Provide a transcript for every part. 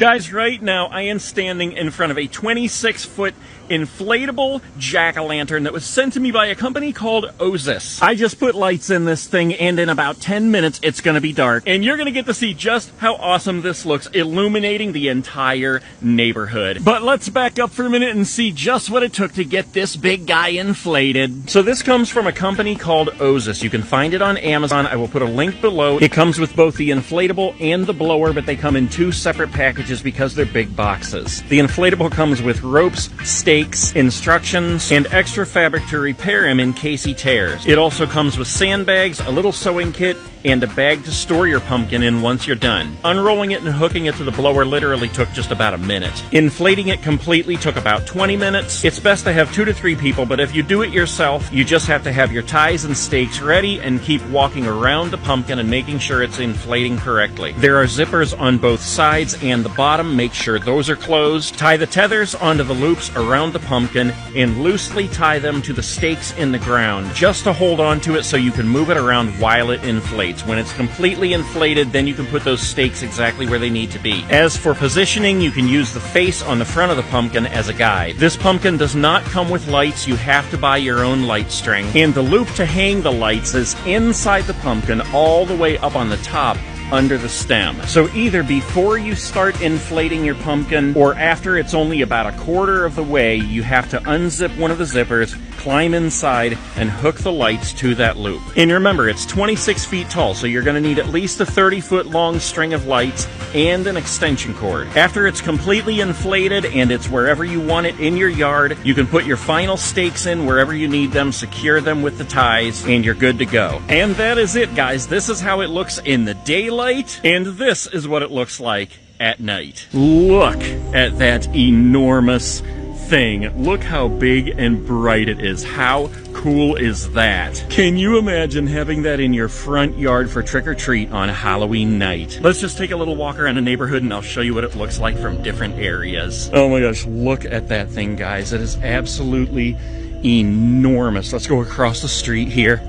Guys, right now I am standing in front of a 26-foot inflatable jack-o'-lantern that was sent to me by a company called Osis. I just put lights in this thing, and in about 10 minutes it's gonna be dark, and you're gonna get to see just how awesome this looks, illuminating the entire neighborhood. But let's back up for a minute and see just what it took to get this big guy inflated. So this comes from a company called Osis. You can find it on Amazon. I will put a link below. It comes with both the inflatable and the blower, but they come in two separate packages because they're big boxes. The inflatable comes with ropes, stakes, instructions, and extra fabric to repair him in case he tears. It also comes with sandbags, a little sewing kit, and a bag to store your pumpkin in once you're done. Unrolling it and hooking it to the blower literally took just about a minute. Inflating it completely took about 20 minutes. It's best to have 2 to 3 people, but if you do it yourself, you just have to have your ties and stakes ready and keep walking around the pumpkin and making sure it's inflating correctly. There are zippers on both sides and the bottom. Make sure those are closed. Tie the tethers onto the loops around the pumpkin and loosely tie them to the stakes in the ground just to hold on to it so you can move it around while it inflates. When it's completely inflated, then you can put those stakes exactly where they need to be. As for positioning, you can use the face on the front of the pumpkin as a guide. This pumpkin does not come with lights. You have to buy your own light string. And the loop to hang the lights is inside the pumpkin all the way up on the top under the stem. So either before you start inflating your pumpkin or after it's only about a quarter of the way, you have to unzip one of the zippers, climb inside, and hook the lights to that loop. And remember, it's 26 feet tall, so you're gonna need at least a 30-foot long string of lights and an extension cord. After it's completely inflated and it's wherever you want it in your yard, you can put your final stakes in wherever you need them, secure them with the ties, and you're good to go. And that is it, guys. This is how it looks in the daylight. And this is what it looks like at night. Look at that enormous thing. Look how big and bright it is. How cool is that? Can you imagine having that in your front yard for trick-or-treat on Halloween night? Let's just take a little walk around the neighborhood and I'll show you what it looks like from different areas. Oh my gosh, look at that thing, guys. It is absolutely enormous. Let's go across the street here.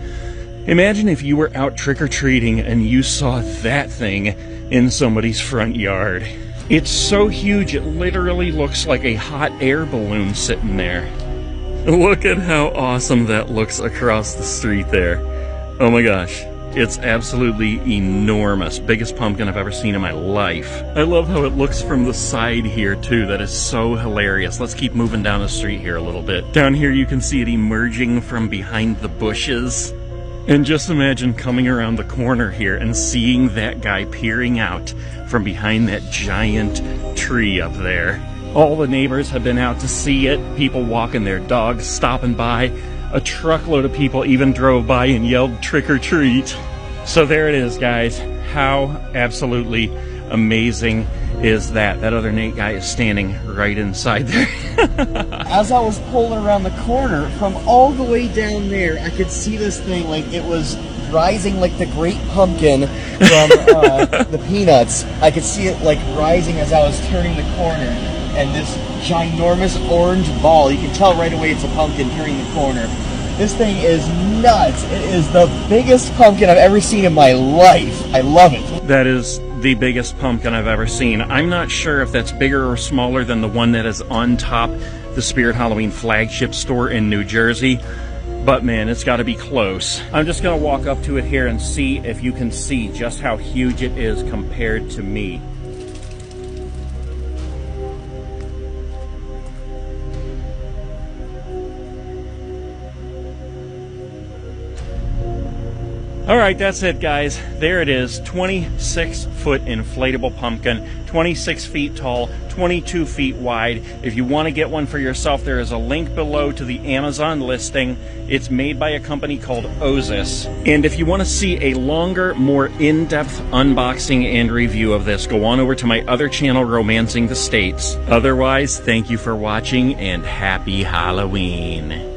Imagine if you were out trick-or-treating and you saw that thing in somebody's front yard. It's so huge, it literally looks like a hot air balloon sitting there. Look at how awesome that looks across the street there. Oh my gosh, it's absolutely enormous. Biggest pumpkin I've ever seen in my life. I love how it looks from the side here too. That is so hilarious. Let's keep moving down the street here a little bit. Down here you can see it emerging from behind the bushes. And just imagine coming around the corner here and seeing that guy peering out from behind that giant tree up there. All the neighbors have been out to see it, people walking their dogs, stopping by. A truckload of people even drove by and yelled trick or treat. So there it is, guys. How absolutely amazing is that? That other Nate guy is standing right inside there. As I was pulling around the corner, from all the way down there, I could see this thing like it was rising like the Great Pumpkin from the Peanuts. I could see it like rising as I was turning the corner, and this ginormous orange ball, you can tell right away it's a pumpkin turning the corner. This thing is nuts. It is the biggest pumpkin I've ever seen in my life. I love it. That is the biggest pumpkin I've ever seen. I'm not sure if that's bigger or smaller than the one that is on top the Spirit Halloween flagship store in New Jersey, but man, it's got to be close. I'm just going to walk up to it here and see if you can see just how huge it is compared to me. Alright, that's it, guys. There it is. 26-foot inflatable pumpkin, 26 feet tall, 22 feet wide. If you want to get one for yourself, there is a link below to the Amazon listing. It's made by a company called Osis. And if you want to see a longer, more in-depth unboxing and review of this, go on over to my other channel, Romancing the States. Otherwise, thank you for watching and happy Halloween.